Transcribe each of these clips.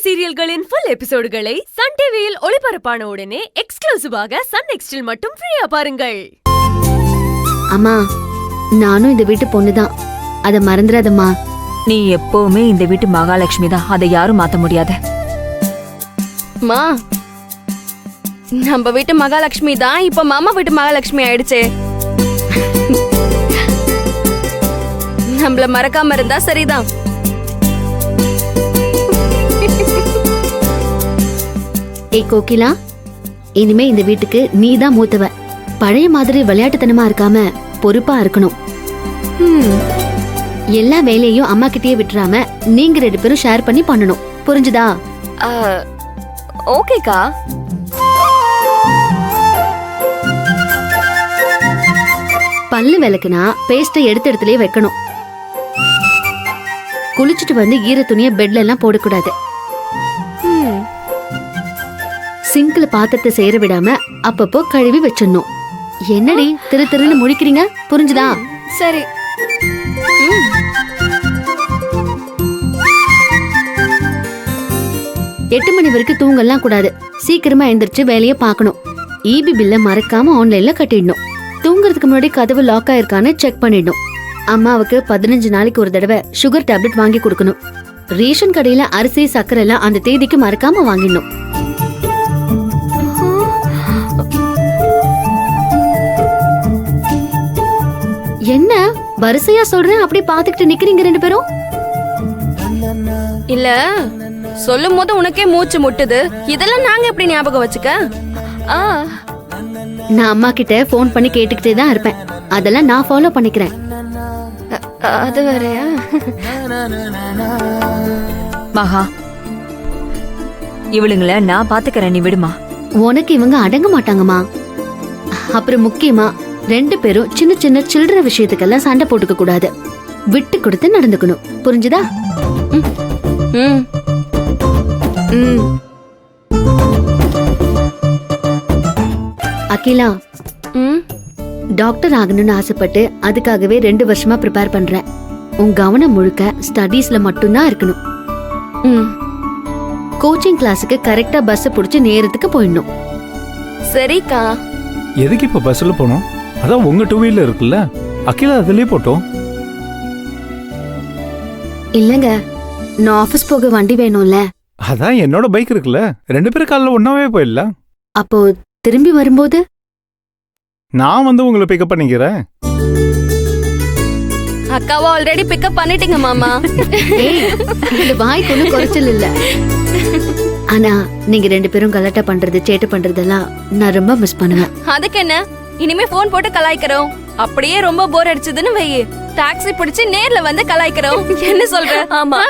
சீரியல்களின் full எபிசோடுகளை Sun டிவியில் ஒளிபரப்பான உடனே எக்ஸ்க்ளூசிவாக சன் நெக்ஸ்டில் மட்டும் ஃப்ரீயா பாருங்கள். அம்மா, நானும் இந்த வீட்டு பொண்ணுதான், அத மறந்துடாதம்மா. நீ எப்பவுமே இந்த வீட்டு மகாலட்சுமி தான், அதை யாரும் மாத்த முடியாது. மா, நம்ம வீட்டு மகாலட்சுமி தான் இப்ப மாமா வீட்டு மகாலட்சுமி ஆயிடுச்சே. நம்மள மறக்காம இருந்தா சரிதான். ஏய் கோகிலா, இனிமே இந்த வீட்டுக்கு நீ தான் மூத்தவ. பழைய மாதிரி விளையாட்டுத்தனமா இருக்காம பொறுப்பா இருக்கணும். எல்லா வேலையும் அம்மா கிட்டயே விட்டுறாம நீங்க 2 பேரும் ஷேர் பண்ணி பண்ணணும். புரிஞ்சுதா? ஓகேக்கா. பல்லு விளக்குனா பேஸ்ட எடுத்த இடத்துலயே வைக்கணும். குளிச்சுட்டு வந்து ஈர துணிய பெட்ல எல்லாம் போடக்கூடாது. சிங்க்ல பாத்திரத்தை சேர விடாம அப்பப்போ கழுவி வச்சிடணும். என்னடி திரு திருன்னு முழிக்கிறீங்க? புரிஞ்சுதா? சரி. 8 மணி வரைக்கும் தூங்கலாம் கூடாது. சீக்கிரமா எந்திரிச்சு வேலையை பார்க்கணும். ஈபி பில்ல மறக்காம ஆன்லைன்ல கட்டிடணும். தூங்குறதுக்கு முன்னாடி கதவு லாக் ஆயிருக்கான்னு செக் பண்ணிடணும். அம்மாவுக்கு 15 நாளைக்கு ஒரு தடவை சுகர் டேப்லெட் வாங்கி கொடுக்கணும். ரேஷன் கடையில அரிசி சக்கரை எல்லாம் அந்த தேதிக்கு மறக்காம வாங்கிடணும். என்ன வரிசையா சொல்றேன், அப்படி பாத்துக்கிட்டு நிக்கிறீங்க 2 பேரும்? இல்ல, சொல்லும் போது உனக்கே மூச்சு முட்டுது. இதெல்லாம் நாங்க எப்படி ஞாபகம் வச்சுக்க? நான் அம்மா கிட்ட போன் பண்ணி கேட்டுக்கிட்டே தான் இருப்பேன். அதெல்லாம் நான் ஃபாலோ பண்ணிக்கிறேன். அது வேறயா? மகா, இவளுங்கள நான் பாத்துக்கிறேன், நீ விடுமா. உனக்கு இவங்க அடங்க மாட்டாங்கம்மா. அப்புறம் முக்கியமா 2 பேரும் சின்ன சின்ன சில்லற விஷயத்துக்கெல்லாம் சண்டை போட்டுக்க கூடாது. விட்டு கொடுத்து நடந்துக்கணும். புரிஞ்சுதா? அகிலா, டாக்டர் ஆகணும்னு ஆசைப்பட்டு அதுக்காகவே 2 வருஷமா ப்ரிப்பேர் பண்றேன். உன் கவனம் முழுக்க ஸ்டடீஸ்ல மட்டும்தான் இருக்கணும். கோச்சிங் கிளாஸுக்கு கரெக்டா பஸ் புடிச்சு நேரத்துக்கு போயிடணும். சரிக்கா. எதுக்கு இப்ப பஸ்ல போனோம்? அதான் உங்க 2 வீலர் இருக்குல்ல, அகிலா அதுலயே போட்டோம். இல்லங்க, நான் ஆபீஸ் போக வண்டி வேணும்ல. அதான் என்னோட பைக் இருக்குல்ல, 2 பேரும் காலைல ஒன்னாவே போயிடலாம். அப்போ திரும்பி வரும்போது நான் வந்து உங்களை பிக்கப் பண்ணிக்கிறேன். அக்காவை ஆல்ரெடி பிக்கப் பண்ணிட்டீங்க மாமா. இந்த வாய்க்கு ஒன்றும் குறைச்சல் இல்ல. ஆனா நீங்க 2 பேரும் கலாட்டா பண்றது சேட்டை பண்றதெல்லாம் நான் ரொம்ப மிஸ் பண்ணுவேன். அதுக்கு என்ன, இனிமே போன் போட்டு கலாய்க்கிறோம். அப்படியே ரொம்ப போர் அடிச்சதுன்னு வெயி, டாக்ஸி பிடிச்சு நேர்ல வந்து கலாய்க்கிறோம். என்ன சொல்ற? ஆமா.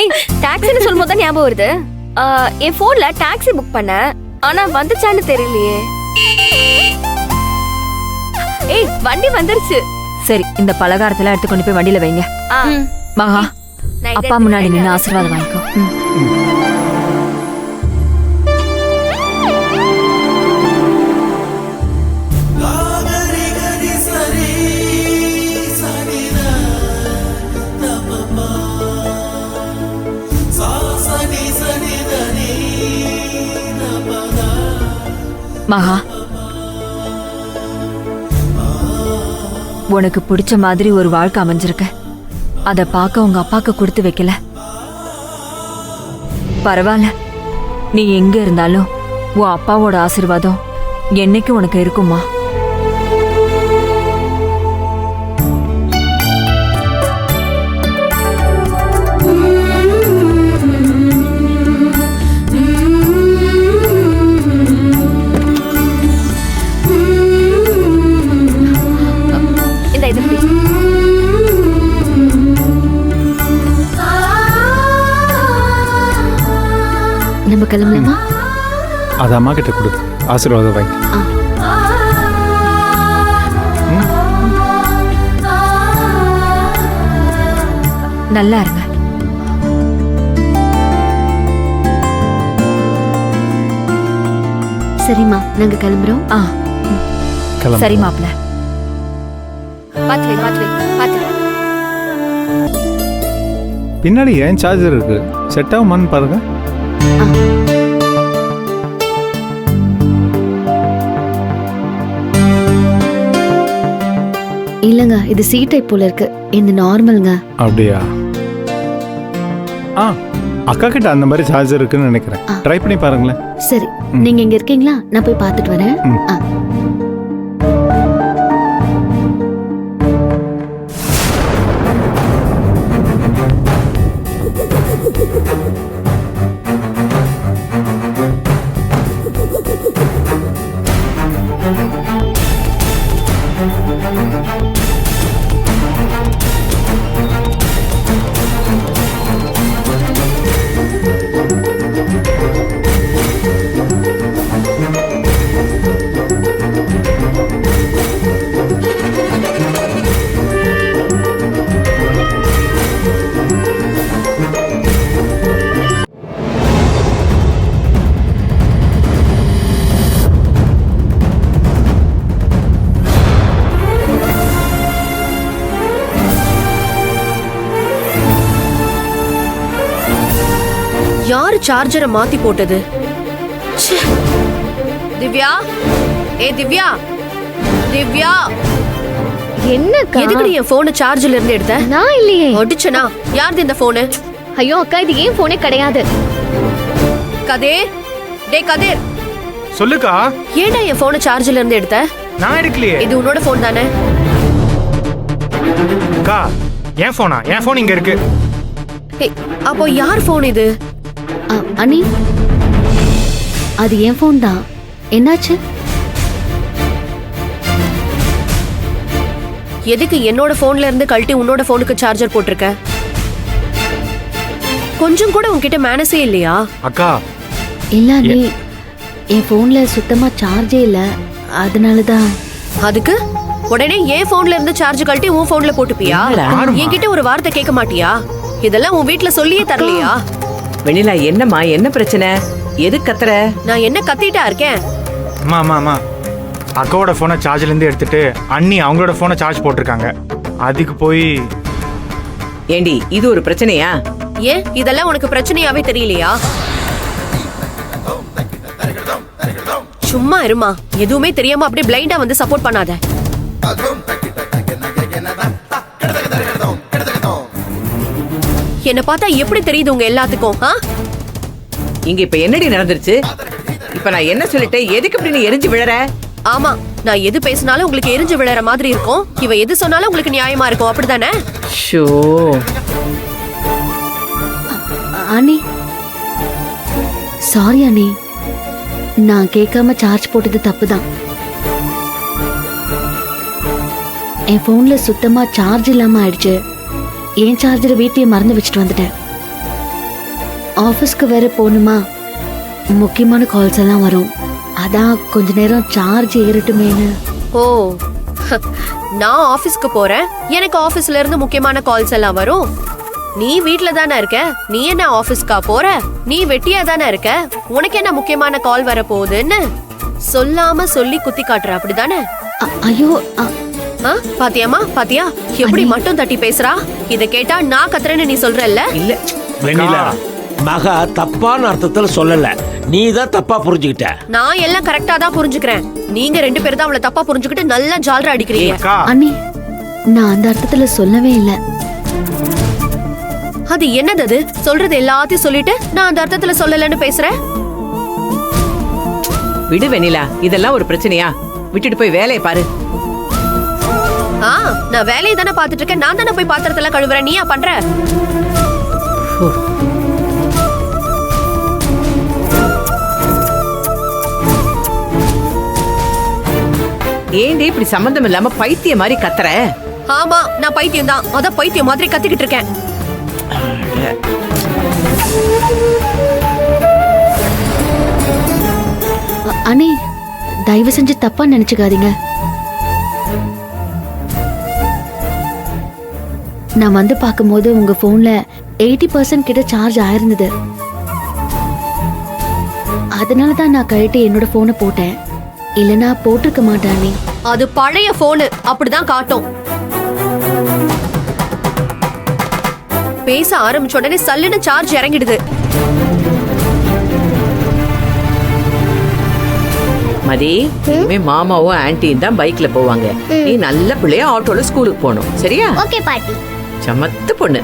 ஏய், டாக்ஸின்னு சொல்லும்போது தான் ஞாபகம் வருது. என் போன்ல டாக்ஸி புக் பண்ண, ஆனா வந்துச்சான்னு தெரியலையே. ஏய், வண்டி வந்துருச்சு. சரி, இந்த பலகாரத்தெல்லாம் எடுத்து கொண்டு போய் வண்டியில வைங்க. மகா, அப்பா முன்னாடி நின்று ஆசீர்வாதம் வாங்கிக்கோ. மகா, உனக்கு பிடிச்ச மாதிரி ஒரு வாழ்க்கை அமைஞ்சிருக்க. அத பார்க்க உங்க அப்பாக்கு கொடுத்து வைக்கல. பரவாயில்ல, நீ எங்க இருந்தாலும் உன் அப்பாவோட ஆசீர்வாதம் என்னைக்கு உனக்கு இருக்குமா. நம்ம கிளம்பலாமா? அது அம்மா கிட்ட கொடு, ஆசீர்வாதம் வாங்கி. நல்லா இருங்க. சரிம்மா, நாங்க கிளம்புறோம். சரி மாப்ள. பாத்து வை, பாத்து வை, பாத்து. பின்னாடி ஏன் சார்ஜர் இருக்கு, செட் ஆகுமான்னு பாருங்க. இல்லங்க, இது சி டைப் போல இருக்கு. இந்த நார்மல்ங்க. அப்படியா? அக்கா கிட்ட அந்த மாதிரி சார்ஜர் இருக்குன்னு நினைக்கிறேன். ட்ரை பண்ணி பாருங்களேன். சரி, நீங்க இங்க இருக்கீங்களா? நான் போய் பார்த்துட்டு வரேன். யாரு சார்ஜரை மாத்தி போட்டது? திவ்யா, திவ்யா, திவ்யா, என்னக்கா? எதுக்கு என் போனை சார்ஜ்ல இருந்து எடுத்த? நான் இல்லையே. ஒடிச்சனா? யாருது இந்த போனு? ஐயோ அக்கா, இது ஏன் போனே கிடையாது. கதிர், கதிர், சொல்லுக்கா. ஏன்டா என் போனை சார்ஜ்ல இருந்து எடுத்த? நான் எடுக்கலையே. இது உன்னோட போன் தானே? அக்கா, என் போனா? என் போன் இங்க இருக்கு. அப்போ யார் போன் இது? அண்ணி, அது என் போன் தான். என்னாச்சு? எதுக்கு என்னோட போன்ல இருந்து கழட்டி உன்னோட போனுக்கு சார்ஜர் போட்டிருக்க? கொஞ்சம் கூட உன்கிட்ட மேனஸே இல்லையா? அக்கா, இல்ல அண்ணி, என் போன்ல சுத்தமா சார்ஜே இல்ல, அதனாலதான். அதுக்கு உடனே என் போன்ல இருந்து சார்ஜ் கழட்டி உன் போன்ல போட்டுப்பியா? என்கிட்ட ஒரு வார்த்தை கேட்க மாட்டியா? இதெல்லாம் உன் வீட்ல சொல்லியே தரலையா? வெண்ணிலா, என்னம்மா, என்ன பிரச்சனை? எது கத்துற? நான் என்ன கத்திட்டா இருக்கேன்? அம்மா அக்காவோட போனை சார்ஜ்ல இருந்து எடுத்துட்டு அண்ணி அவங்களோட போனை சார்ஜ் போட்டிருக்காங்க. அதுக்கு போய். ஏண்டி, இது ஒரு பிரச்சனையா? ஏன் இதெல்லாம் உனக்கு பிரச்சனையாவே தெரியலையா? சும்மா இருமா, எதுவுமே தெரியாம அப்படியே பிளைண்டா வந்து சப்போர்ட் பண்ணாத. என்ன பார்த்தா எப்படி தெரியுது உங்க எல்லாத்துக்கும்? இங்க இப்ப என்னடி நடந்துருச்சு? இப்ப நான் என்ன சொல்லிட்டேன்? எதுக்கு இப்படி நீ எரிஞ்சு விழற? ஆமா, நான் எது பேசினாலும் உங்களுக்கு எரிஞ்சு விழற மாதிரி இருக்கும். இவ எது சொன்னாலும் உங்களுக்கு நியாயமா இருக்கும், அப்படிதானே? ஷோ, அண்ணி, சாரி அண்ணி, நான் கேட்காம சார்ஜ் போட்டது தப்புதான். என் போன்ல சுத்தமா சார்ஜ் இல்லாம ஆயிடுச்சு. என் சார்ஜரை வீட்லயே மறந்து வச்சுட்டு வந்துட்டேன். ஆபீஸ்க்கு வேற போகணுமா, முக்கியமான கால்ஸ் எல்லாம் வரும். அதான் கொஞ்ச நேரம் சார்ஜ் ஏறட்டுமேனு. ஓ, நான் ஆபீஸ்க்கு போறேன், எனக்கு ஆபீஸ்ல இருந்து முக்கியமான கால்ஸ் எல்லாம் வரும். நீ வீட்ல தானே இருக்க, நீ என்ன ஆபீஸ்க்கா போற? நீ வெட்டியா தானே இருக்க, உனக்கு என்ன முக்கியமான கால் வர போகுதுன்னு சொல்லாம சொல்லி குத்தி காட்டுற, அப்படிதானே? ஐயோ, பாத்தியாமா, பாத்தியா எப்படி மட்டும் தட்டி பேசுறா? இத கேட்டா நான் கத்துறேன்னு நீ சொல்றல்ல? இல்ல வெண்ணிலா, மகா தப்பான அர்த்தத்துல சொல்லல, நீ தான் தப்பா புரிஞ்சுக்கிட்ட. நான் எல்லாம் கரெக்டா தான் புரிஞ்சுக்கிறேன். நீங்க ரெண்டு பேரும் தான் அவளை தப்பா புரிஞ்சுக்கிட்டு நல்லா ஜாலரா அடிக்கிறீங்க. அண்ணி, நான் அந்த அர்த்தத்துல சொல்லவே இல்ல. அது என்னது? அது சொல்றது எல்லாத்தையும் சொல்லிட்டு நான் அந்த அர்த்தத்துல சொல்லலன்னு பேசுறேன். விடு வெண்ணிலா, இதெல்லாம் ஒரு பிரச்சனையா? விட்டுட்டு போய் வேலையை பாரு. நான் வேலையை தானே பாத்துட்டு இருக்கேன். நான் தானே போய் பாத்திரத்தெல்லாம் கழுவுறேன். நீயா பண்ற? ஏண்டி இப்படி சம்பந்தம் இல்லாம பைத்திய மாதிரி கத்துற? ஆமா, நான் பைத்தியம் தான். அதான் பைத்தியம் மாதிரி கத்திக்கிட்டு இருக்கேன். அண்ணி, தயவு செஞ்சு தப்பா நினைச்சுக்காதீங்க. நான் வந்து பார்க்கும்போது உங்க போன்ல 80% கிட்ட சார்ஜ் ஆயிருந்தது. அதனாலதான் நான் கழட்டி என்னோட போனை போட்டேன். இல்லனா போட்டிருக்க மாட்டானே. அது பழைய போனு, அப்படிதான் காட்டும். பேச ஆரம்பிச்ச உடனே சல்லுன்னு சார்ஜ் இறங்கிடுது. மதி, இனிமே மாமாவும் ஆன்ட்டியும் தான் பைக்ல போவாங்க. நீ நல்ல பிள்ளையா ஆட்டோல ஸ்கூலுக்கு போகணும், சரியா? ஓகே பாட்டி. சமத்து பொண்ணு.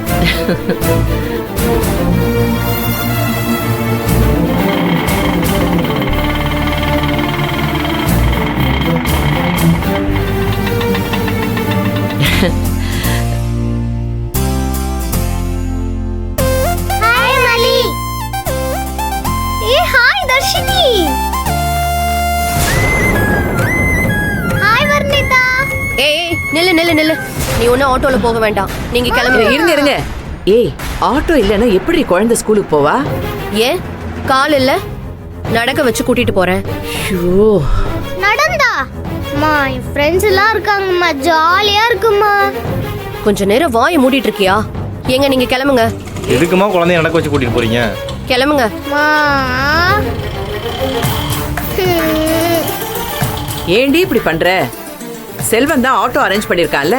ஹாய் மலி. ஹாய் தர்ஷினி. ஹாய் வர்ணிதா. ஏய் நில்லு நில்லு நில்லு. நீ ஒன்னும் ஆட்டோல போக வேண்டாம். நீங்க கிளம்புங்க. இருங்க. ஏய், ஆட்டோ இல்லைன்னா எப்படி குழந்தை ஸ்கூலுக்கு போவா? ஏன் கால் இல்ல? நடக்க வச்சு கூட்டிட்டு போறேன். ஐயோ, நடந்தா? அம்மா, என் ஃப்ரெண்ட்ஸ் எல்லாம் இருக்காங்கம்மா, ஜாலியா இருக்குமா. கொஞ்ச நேரம் வாயை மூடிட்டு இருக்கியா? எங்க நீங்க கிளம்புங்க. எதுக்குமா குழந்தைய நடக்க வச்சு கூட்டிட்டு போறீங்க? கிளம்புங்க. ஏண்டி இப்படி பண்ற? செல்வன் தான் ஆட்டோ அரேஞ்ச் பண்ணிருக்கான்ல,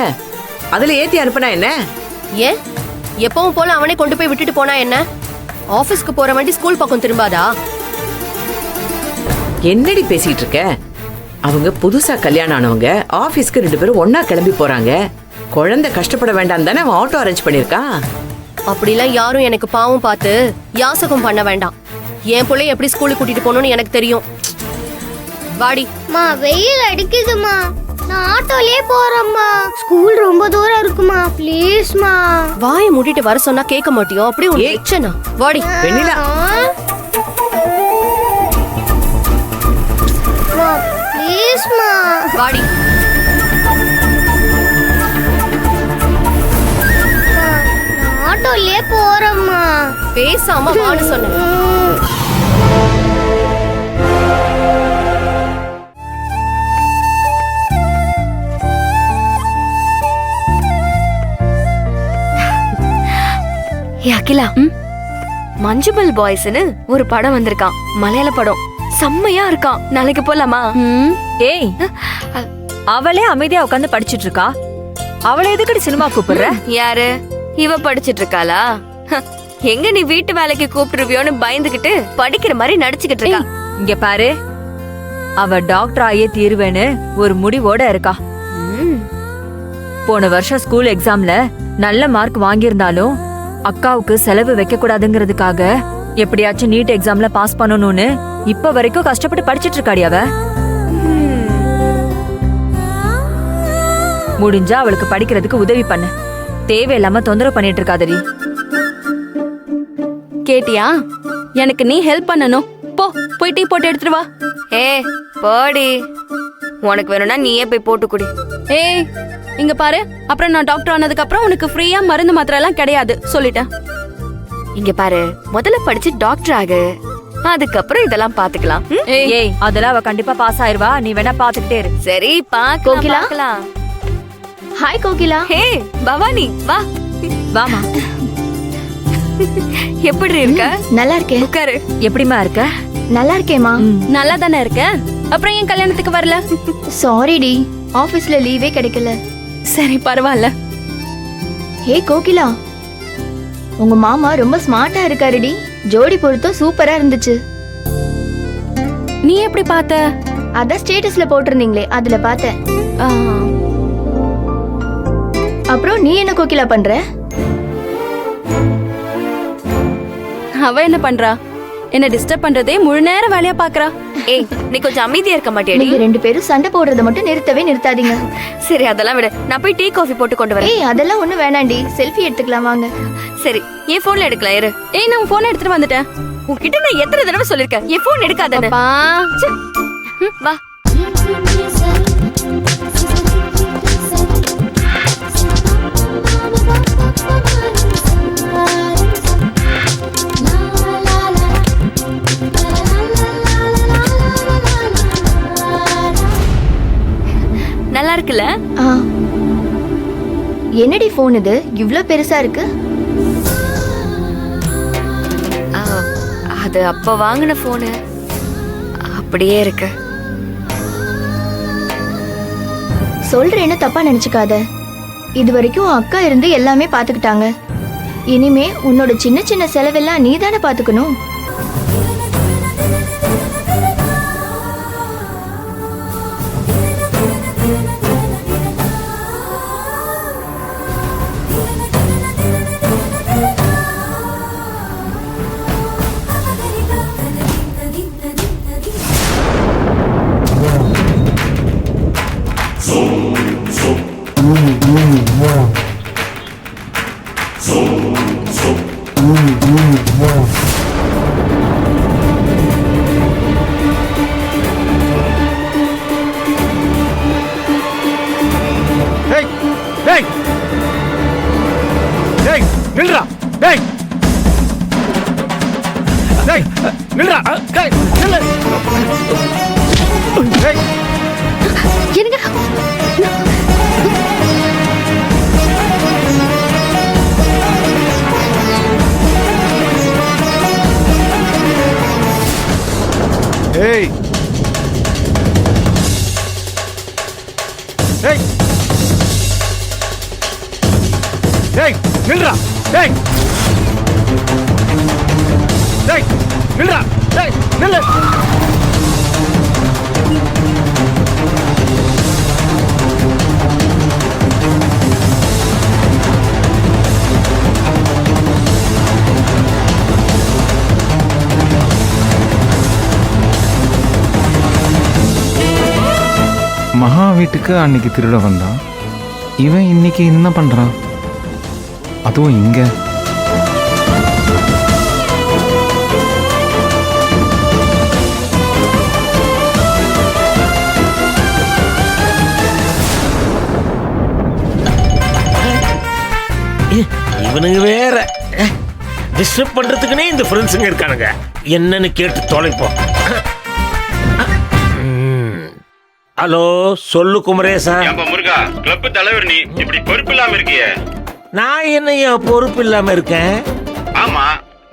அதுல ஏத்தி அனுப்புனா என்ன? ஏன் எப்பவும் போல அவனே கொண்டு போய் விட்டுட்டு போனா என்ன? ஆபீஸ்க்கு போற வண்டி ஸ்கூல் பக்கம் திரும்பாதா? என்னடி பேசிட்டு இருக்க? அவங்க புதுசா கல்யாணம் ஆனவங்க, ஆபீஸ்க்கு 2 பேரும் ஒன்னா கிளம்பி போறாங்க. குழந்தை கஷ்டப்பட வேண்டாம் தானே அவன் ஆட்டோ அரேஞ்ச் பண்ணிருக்கான். அப்படிலாம் யாரும் எனக்கு பாவம் பார்த்து யாசகம் பண்ண வேண்டாம். என் பிள்ளை எப்படி ஸ்கூலுக்கு கூட்டிட்டு போகணும்னு எனக்கு தெரியும். வாடி. வெயில் அடிக்குதுமா, நான் ஆட்டோலயே போறேம்மா. ஸ்கூல் ரொம்ப தூரம் இருக்குமா, ப்ளீஸ்மா. வாயை மூடிட்டு வர சொன்னா கேட்க மாட்டியோ? அப்படியே ஒரு எச்சனா. வாடி. வெண்ணிலா, ப்ளீஸ்மா. வாடி. நான் ஆட்டோலயே போறேம்மா. பேசாம வான்னு சொன்னேன். அகிலா, மஞ்சுபல் பாய்ஸ்னு ஒரு படம் வந்திருக்கான், மலையாள படம். செம்மையா இருக்கான். நாளைக்கு போலாமா? ஏய், அவளே அமைதியா உட்காந்து படிச்சிட்டு இருக்கா. அவளை எதுக்கடி சினிமா கூப்பிடுற? யாரு? இவ படிச்சிட்டு இருக்காளா? எங்க நீ வீட்டு வேலைக்கு கூப்பிட்டுருவியோன்னு பயந்துகிட்டு படிக்கிற மாதிரி நடிச்சுக்கிட்டு இருக்கா. இங்க பாரு, அவ டாக்டர் ஆயே தீருவேன்னு ஒரு முடிவோட இருக்கா. போன வருஷம் ஸ்கூல் எக்ஸாம்ல நல்ல மார்க் வாங்கியிருந்தாலும் அக்காவுக்கு செலவு வைக்க கூடாதுங்கிறதுக்காக எப்படியாச்சும் நீட் எக்ஸாம்ல பாஸ் பண்ணணும்னு இப்ப வரைக்கும் கஷ்டப்பட்டு படிச்சிட்டு இருக்காடி அவ. முடிஞ்சா அவளுக்கு படிக்கிறதுக்கு உதவி பண்ணு, தேவையில்லாம தொந்தரவு பண்ணிட்டு இருக்காதடி. கேட்டியா? எனக்கு நீ ஹெல்ப் பண்ணணும். போய் டீ போட்டு எடுத்துட்டு வா. போடி, உனக்கு வேணும்னா நீயே போய் போட்டு குடி. ஏய், இங்க பாரு, அப்புறம் நான் டாக்டர் ஆனதுக்கு அப்புறம் உனக்கு ஃப்ரீயா மருந்து மாத்திரை எல்லாம் கிடையாது, சொல்லிட்டேன். இங்க பாரு, முதல்ல படிச்சு டாக்டர் ஆகு, அதுக்கப்புறம் இதெல்லாம் பாத்துக்கலாம். ஏய், அதெல்லாம் அவ கண்டிப்பா பாஸ் ஆயிருவா, நீ வேணா பாத்துக்கிட்டே இரு. சரி, கோகிலா? பாக்கலாம். ஹாய் கோகிலா. ஹே பவானி, வா. வாமா. எப்படி இருக்க? நல்லா இருக்கேன். உட்காரு. எப்படிமா இருக்க? நல்லா இருக்கேமா. நல்லா தானே இருக்க, அப்புறம் என் கல்யாணத்துக்கு வரல? சாரி டி, ஆபீஸ்ல லீவே கிடைக்கல. சரி, பரவாயில்ல. ஹே கோகிலா, உங்க மாமா ரொம்ப ஸ்மார்ட்டா இருக்காருடி. ஜோடி பொருத்தம் சூப்பரா இருந்துச்சு. நீ எப்படி பார்த்த? அதான் ஸ்டேட்டஸ்ல போட்டிருந்தீங்களே, அதுல பார்த்தேன். அப்புறம் நீ என்ன கோகிலா பண்ற? அவ என்ன பண்றா? என்ன டிஸ்டர்ப் பண்றதே முழு நேரம் வேலையா பாக்குறா. ஏய், நீ கொஞ்சம் அமைதியா இருக்க மாட்டியாடி? நீங்க 2 பேரும் சண்டை போடுறத மட்டும் நிறுத்தவே நிறுத்தாதீங்க. சரி, அதெல்லாம் விட, நான் போய் டீ காஃபி போட்டு கொண்டு வரேன். ஏய், அதெல்லாம் ஒண்ணு வேணாண்டி, செல்ஃபி எடுத்துக்கலாம் வாங்க. சரி, என் போன்ல எடுக்கலாம் இரு. ஏய், நான் போன் எடுத்துட்டு வந்துட்டேன். உன்கிட்ட நான் எத்தனை தடவை சொல்லிருக்கேன் என் போன் எடுக்காதன்னு. வா. நல்லா இருக்குல்ல? என்னடி போன் இது இவ்ளோ பெருசா இருக்கு? அது அப்ப வாங்கின போனு அப்படியே இருக்கு. சொல்றேன்னு தப்பா நினைச்சுக்காத. இது வரைக்கும் அக்கா இருந்து எல்லாமே பாத்துக்கிட்டாங்க. இனிமே உன்னோட சின்ன சின்ன செலவெல்லாம் நீ தானே பாத்துக்கணும். டேய் டேய் டேய் நில்றா டேய் டேய் நில்றா டேய் நில்லு டேய் என்னங்க டேய் டேய் டேய் நில்றா டேய் டேய் நில்றா டேய் நில்லு மகா வீட்டுக்கு அன்னைக்கு திருட வந்தான். இவன் இன்னைக்கு என்ன பண்றான்? அதுவும் இங்க. இவனுங்க வேற டிஸ்டர்ப் பண்றதுக்குனே இந்த ஃப்ரெண்ட்ஸுங்க இருக்கானுங்க. என்னன்னு கேட்டு தொலைப்போம். ஹலோ, சொல்லு குமரேசா. முருகா, கிளப் தலைவர் நீ இப்படி பொறுப்பு இல்லாம இருக்கியே. நான் என்னையா பொறுப்பு இல்லாம இருக்கேன்? ஆமா,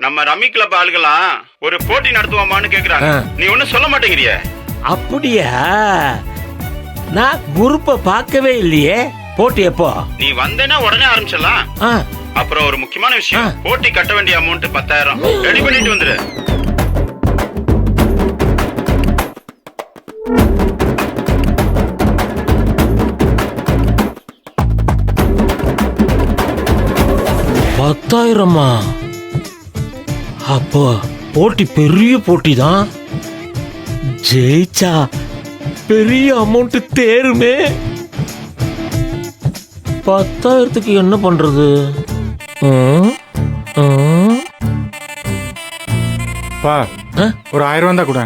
நம்ம ரம்மி கிளப் ஆளுகளாம் ஒரு போட்டி நடத்துவோமான்னு கேக்குறாங்க. நீ ஒன்னும் சொல்ல மாட்டேங்கிறிய. அப்படியா? நான் குரூப்பை பார்க்கவே இல்லையே. போட்டி எப்போ? நீ வந்தேன்னா உடனே ஆரம்பிச்சிடலாம். அப்புறம் ஒரு முக்கியமான விஷயம், போட்டி கட்ட வேண்டிய அமௌண்ட் 10,000 ரெடி பண்ணிட்டு வந்துரு. பத்தாயிரமா? அப்போ போட்டி பெரிய போட்டி தான். ஜெயிச்சா பெரிய அமௌண்ட் தேருமே. 10,000க்கு என்ன பண்றது? பா, ஒரு 1000 தான் கூட.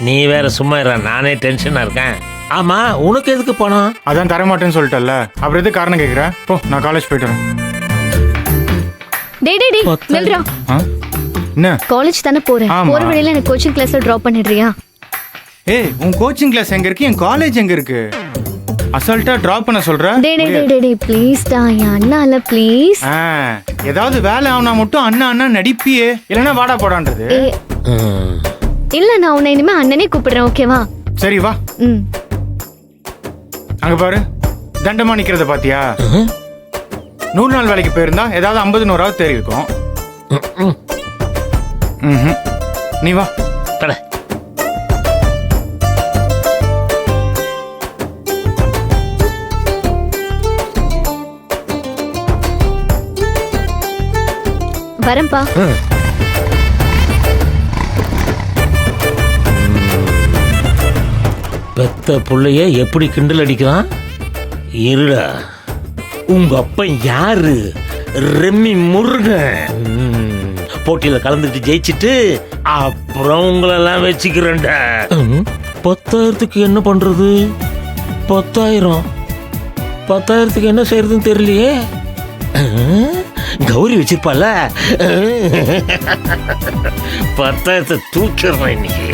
நீ வேற சும்மா இரு, நானே டென்ஷனா இருக்கேன். ஆமா, உனக்கு எதுக்கு பணம்? அதான் தர மாட்டேன்னு சொல்லிட்டல்ல, அப்புறம் எதுக்கு காரணம் கேக்குற? போ, நான் காலேஜ் போயிட்டு வரேன். டேய் டேய் டேய் நில்றா. என்ன? காலேஜ் தானே போறேன். போற வழியில எனக்கு கோச்சிங் கிளாஸ்ல டிராப் பண்ணிடுறியா? ஏய், உன் கோச்சிங் கிளாஸ் எங்க இருக்கு? என் காலேஜ் எங்க இருக்கு? அசால்ட்டா டிராப் பண்ண சொல்ற? டேய் டேய் டேய் டேய் ப்ளீஸ் டா, என் அண்ணா இல்ல ப்ளீஸ். ஏதாவது வேலை ஆனா மட்டும் அண்ணா அண்ணா நடிப்பியே, இல்லனா வாடா போடான்றது. இல்ல, நான் உன்னை இனிமே அண்ணனே கூப்பிடுறேன், ஓகேவா? சரி வா. அங்க பாரு, தண்டமா நிக்கிறத பாத்தியா? 100 நாள் வேலைக்கு போயிருந்தா ஏதாவது 50-100 தேறி இருக்கும். நீ வா. வரேன்பா. பெத்த புள்ளைய எப்படி கிண்டல் அடிக்கிறான்? இருடா, உங்க அப்பன் யாரு? ரெம்மி முருகன். போட்டியில கலந்துட்டு ஜெயிச்சிட்டு அப்புறம் உங்களெல்லாம் வச்சுக்கிறேன்டா. 10,000க்கு என்ன பண்றது? 10,000க்கு என்ன செய்யறதுன்னு தெரியலையே. கௌரி வச்சிருப்பால. 10,000 தூக்கிடுறேன் இன்னைக்கு.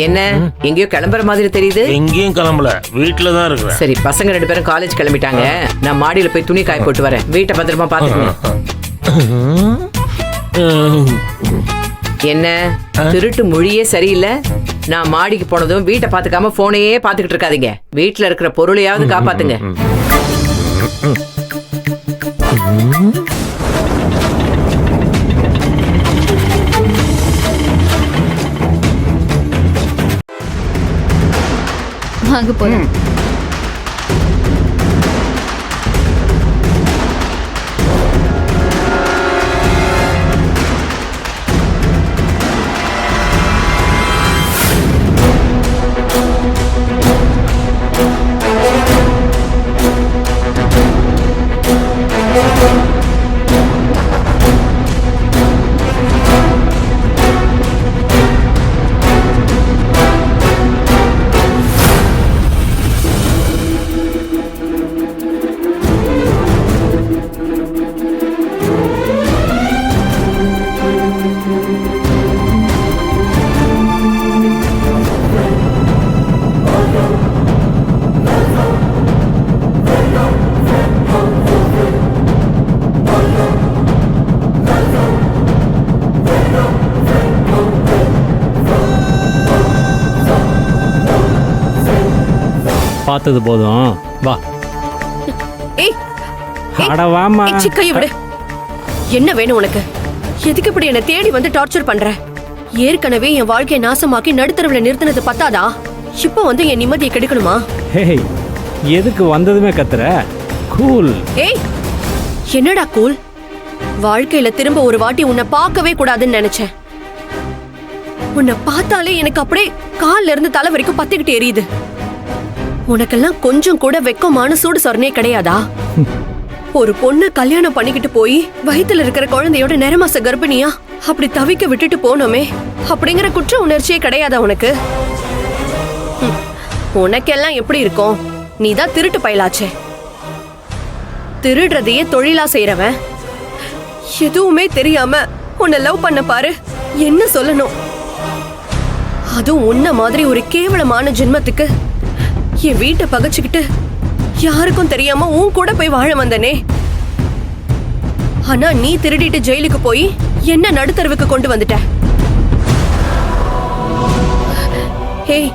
என்ன எங்கேயோ கிளம்புற மாதிரி தெரியுது? எங்கேயும் கிளம்பல, வீட்டுல தான் இருக்கிறேன். சரி, பசங்க 2 பேரும் காலேஜ் கிளம்பிட்டாங்க. நான் மாடியில போய் துணி காய போட்டு வரேன். வீட்டை பத்திரமா பாத்துக்கணும். என்ன திருட்டு மொழியே சரியில்லை. நான் மாடிக்கு போனதும் வீட்டை பாத்துக்காம போனையே பாத்துக்கிட்டு இருக்காதீங்க. வீட்டுல இருக்கிற பொருளையாவது காப்பாத்துங்க. வாங்க போலாம். பார்த்தது போதும், வா. ஏய் அட வாமா. கையை விடு. என்ன வேணும் உனக்கு? எதுக்கு இப்படி என்ன தேடி வந்து டார்ச்சர் பண்ற? ஏற்கனவே என் வாழ்க்கையை நாசமாக்கி நடுத்தரவுல நிறுத்தினது பத்தாதா? இப்போ வந்து என் நிம்மதியை கெடுக்கணுமா? ஹேய், எதுக்கு வந்ததுமே கத்துற? கூல். ஏய் என்னடா கூல்? வாழ்க்கையில திரும்ப ஒரு வாட்டி உன்னை பார்க்கவே கூடாதுன்னு நினைச்சேன். உன்னை பார்த்தாலே எனக்கு அப்படியே கால்ல இருந்து தலை வரைக்கும் பத்திக்கிட்டு எரியுது. உனக்கெல்லாம் கொஞ்சம் கூட வெக்கமான சூடு சொரணே கிடையாதா? ஒரு பொண்ணு கல்யாணம் பண்ணிக்கிட்டு போய் வயித்துல இருக்கிற குழந்தையோட நிறமாச கர்ப்பிணியா அப்படி தவிக்க விட்டுட்டு போனோமே அப்படிங்கிற குற்ற உணர்ச்சியே கிடையாதா உனக்கு? உனக்கெல்லாம் எப்படி இருக்கும்? நீதான் திருட்டு பயலாச்சே. திருடுறதையே தொழிலா செய்யறவன் எதுவுமே தெரியாம உன்னை லவ் பண்ண பாரு. என்ன சொல்லணும்? அதுவும் உன்ன மாதிரி ஒரு கேவலமான ஜென்மத்துக்கு என் வீட்டை பகச்சுக்கிட்டு யாருக்கும் தெரியாம உன் கூட போய் வாழ வந்தனே. ஆனா நீ திருடிட்டு ஜெயிலுக்கு போய் என்ன நடுத்தருவுக்கு கொண்டு வந்துட்ட. ஏய்,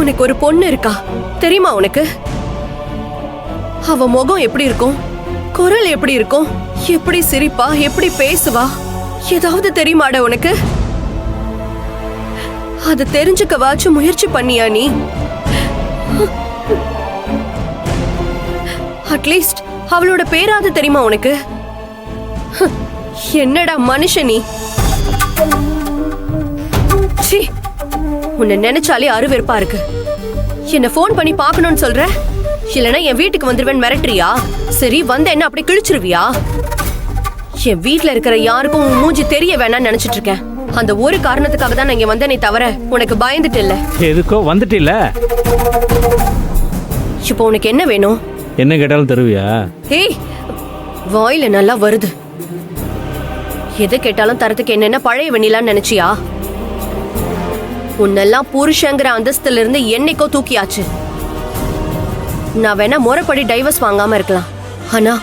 உனக்கு ஒரு பொண்ணு இருக்கா தெரியுமா? உனக்கு அவ முகம் எப்படி இருக்கும்? குரல் எப்படி இருக்கும்? எப்படி சிரிப்பா? எப்படி பேசுவா? ஏதாவது தெரியுமாடா உனக்கு? அது தெரிஞ்சுக்கவாச்சும் முயற்சி பண்ணியா நீ? அட்லீஸ்ட் அவளோட பேராது தெரியுமா உனக்கு? என்னடா மனுஷன் நீ? சீ, உன்னை நினைச்சாலே அருவெறுப்பா இருக்கு. என்ன போன் பண்ணி பார்க்கணும்னு சொல்ற? இல்லனா என் வீட்டுக்கு வந்துருவேன் மிரட்டுறியா? சரி, வந்த என்ன அப்படி கிழிச்சிருவியா? என் வீட்டுல இருக்கிற யாருக்கும் உன் மூஞ்சி தெரிய வேணாம்னு நினைச்சிட்டு இருக்கேன். அந்த ஒரு காரணத்துக்காக தான் நான் இங்க வந்தேனே தவிர உனக்கு பயந்துட்டு இல்ல. எதுக்கோ வந்துட்டு இல்ல. இப்போ உனக்கு என்ன வேணும்? என்ன கேட்டாலும் தருவியா? ஏய், வாயில நல்லா வருது. எதை கேட்டாலும் தரத்துக்கு என்னென்ன பழைய வெண்ணிலான்னு நினைச்சியா? உன்னெல்லாம் புருஷங்கிற அந்தஸ்துல இருந்து என்னைக்கோ தூக்கியாச்சு. நான் வேணா முறைப்படி டைவர்ஸ் வாங்காம இருக்கலாம். ஆனா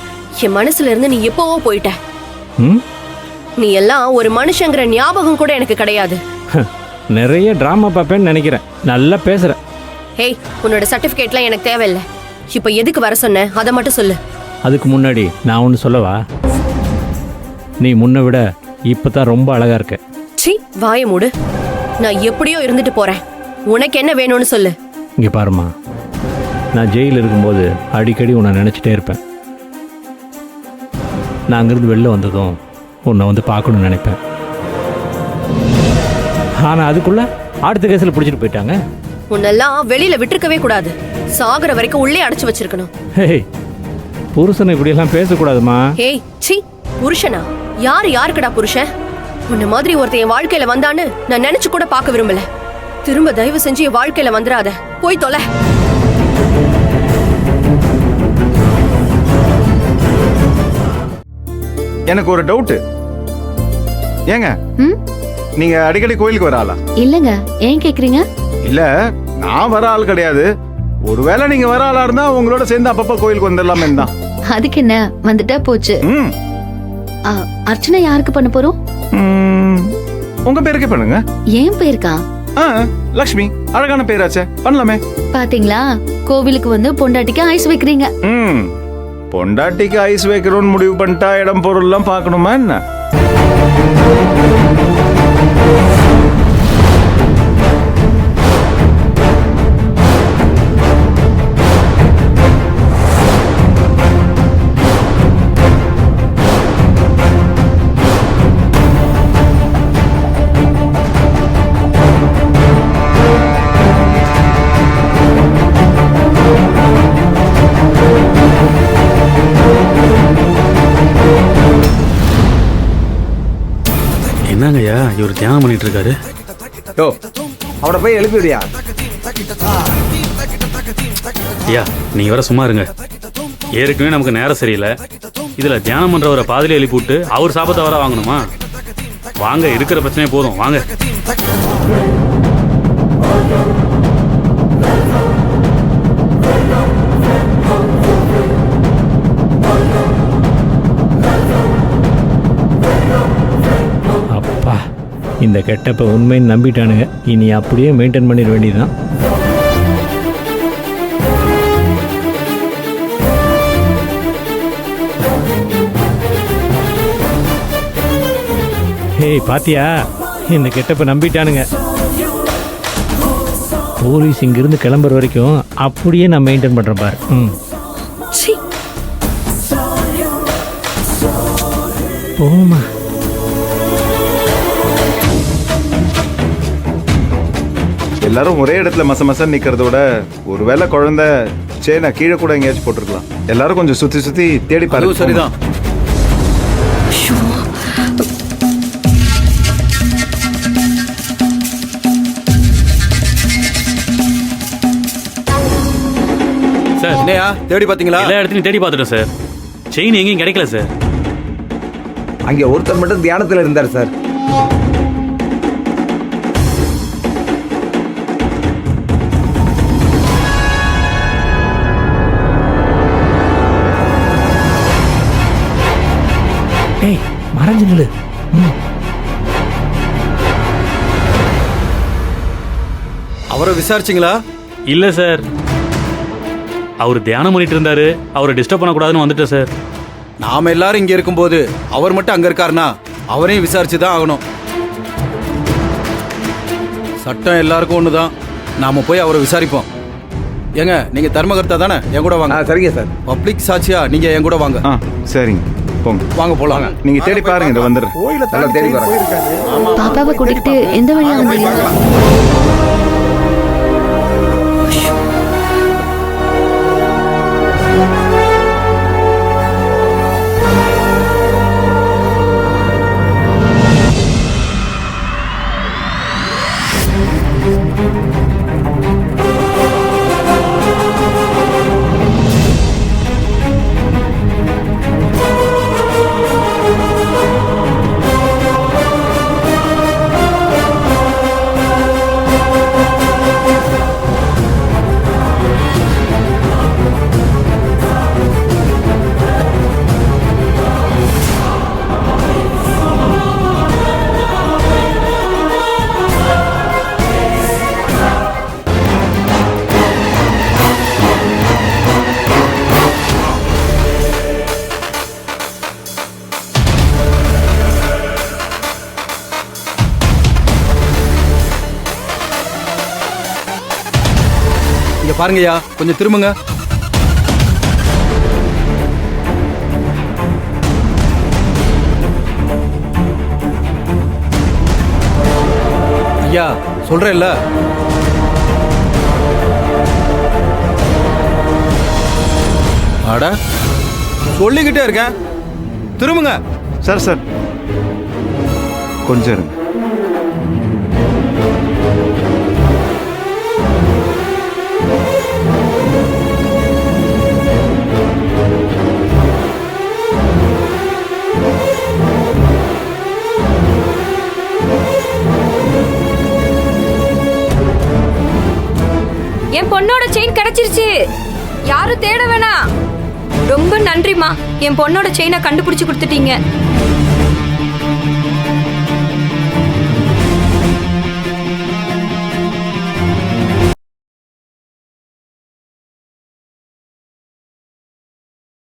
என் மனசுல இருந்து நீ எப்பவோ போயிட்ட. நீ எல்லாம் ஒரு மனுஷங்கிற ஞாபகம் கூட எனக்கு கிடையாது. நிறைய டிராமா பாப்பேன்னு நினைக்கிறேன். நல்லா பேசுற. ஏய், உன்னோட சர்டிபிகேட்லாம் எனக்கு தேவையில்லை. இப்ப எதுக்கு வர சொன்ன அதை மட்டும் சொல்லு. அதுக்கு முன்னாடி நான் ஒன்று சொல்லவா? நீ முன்ன விட இப்பதான் ரொம்ப அழகா இருக்க. சீ, வாய மூடு. நான் எப்படியோ இருந்துட்டு போறேன். உனக்கு என்ன வேணும்னு சொல்லு. இங்க பாருமா, நான் ஜெயிலில் இருக்கும்போது அடிக்கடி உன்னை நினைச்சிட்டே இருப்பேன். நான் அங்கிருந்து வெளில வந்ததும் உன்னை வந்து பார்க்கணும்னு நினைப்பேன். ஆனா அதுக்குள்ள அடுத்த கேஸில் பிடிச்சிட்டு போயிட்டாங்க. உன்னெல்லாம் வெளியில விட்டுருக்கவே கூடாது. சாகுற வரைக்கும் உள்ளே அடைச்சு வச்சிருக்கணும். ஹேய், புருஷனை இப்படி எல்லாம் பேசக்கூடாதுமா. ஏய், சீ, புருஷனா? யாருக்குடா புருஷன்? உன்ன மாதிரி ஒருத்தன் என் வாழ்க்கையில வந்தான்னு நான் நினைச்சு கூட பார்க்க விரும்பல. திரும்ப தயவு செஞ்சு என் வாழ்க்கையில வந்துடாத. போய் தொலை. எனக்கு ஒரு டவுட். ஏங்க, நீங்க அடிக்கடி கோயிலுக்கு வர ஆளா? இல்லங்க, ஏன் கேக்குறீங்க? இல்ல, நான் வர ஆள் கிடையாது. ஒருவேளை நீங்க வர ஆளா இருந்தா உங்களோட சேர்ந்து அப்பப்ப கோயிலுக்கு வந்துடலாமே தான். அதுக்கு என்ன, வந்துட்டா போச்சு. அர்ச்சனை யாருக்கு பண்ண போறோம்? உங்க பேருக்கே பண்ணுங்க. ஏன் பேருக்கா? லக்ஷ்மி அழகான பேராச்சே, பண்ணலாமே. பாத்தீங்களா, கோவிலுக்கு வந்து பொண்டாட்டிக்கு ஐஸ் வைக்கிறீங்க. பொண்டாட்டிக்கு ஐஸ் வைக்கிறோம்னு முடிவு பண்ணிட்டா இடம் பொருள்லாம் பார்க்கணுமா என்ன? என்னங்கய்யா இவர் தியானம் பண்ணிட்டு இருக்காரு? யோ, அவனை போய் எழுப்பிவிடியா? ஐயா நீங்க வர சும்மா இருங்க. ஏற்கனவே நமக்கு நேரம் சரியில்லை, இதுல தியானம் பண்றவரை பாதியில எழுப்பி விட்டு அவர் சாபத்தை வர வாங்கணுமா? வாங்க, இருக்கிற பிரச்சனையே போதும், வாங்க. அப்பா, இந்த கெட்டப்ப உண்மைன்னு நம்பிட்டானுங்க. இனி அப்படியே மெயின்டைன் பண்ணிட வேண்டியதுதான். ஏய் பாத்தியா, இந்த கெட்டப்ப நம்பிட்டானுங்க. போலீஸ் இங்கிருந்து கிளம்புற வரைக்கும் அப்படியே நான் மெயின்டைன் பண்றேன் பாரு. போமா. எல்லாரும் ஒரே இடத்துல மசமசன்னு நிக்கிறத விட ஒருவேளை குழந்தை சேனா கீழே கூட எங்கேயாச்சும் போட்டிருக்கலாம். எல்லாரும் கொஞ்சம் சுத்தி சுத்தி தேடி பாருங்க. சரிதான். சார் என்னையா தேடி பாத்தீங்களா? எல்லா இடத்துலையும் தேடி பார்த்துட்டோம் சார். செயின் எங்கேயும் கிடைக்கல சார். அங்கே ஒருத்தர் மட்டும் தியானத்தில் இருந்தார் சார். ஏய் மறைஞ்சு நில்லு. அவரை விசாரிச்சிங்களா? இல்ல சார், அவர் தியானம் பண்ணிட்டு இருந்தாரு, அவரை டிஸ்டர்ப் பண்ணக்கூடாதுன்னு வந்துட்டேன் சார். நாம எல்லாரும் இங்க இருக்கும்போது அவர் மட்டும் அங்க இருக்காருனா அவரையும் விசாரிச்சுதான் ஆகணும். சட்டம் எல்லாருக்கும் ஒண்ணுதான். நாம போய் அவரை விசாரிப்போம். ஏங்க, நீங்க தர்மகர்த்தா தானே? என் கூட வாங்க. சரிங்க சார். பப்ளிக் சாட்சியா நீங்க என் கூட வாங்க. சரிங்க, போங்க. வாங்க போலாம். நீங்க தேடி பாருங்க, இதை வந்துடுறேன். தேடி பாருங்க. பாப்பாவை கூட்டிக்கிட்டு எந்த வழியா வந்தீங்க? பாருங்கய்யா, கொஞ்சம் திரும்புங்க. ஐயா சொல்றேன்ல. அட சொல்லிக்கிட்டே இருக்கேன், திரும்புங்க. சார் சார் கொஞ்சம் இருங்க. என் பொண்ணோட செயின் கிடைச்சிருச்சு. யாரும் தேட வேணாம். ரொம்ப நன்றிமா, என் பொண்ணோட செயினை கண்டுபிடிச்சு கொடுத்துட்டீங்க.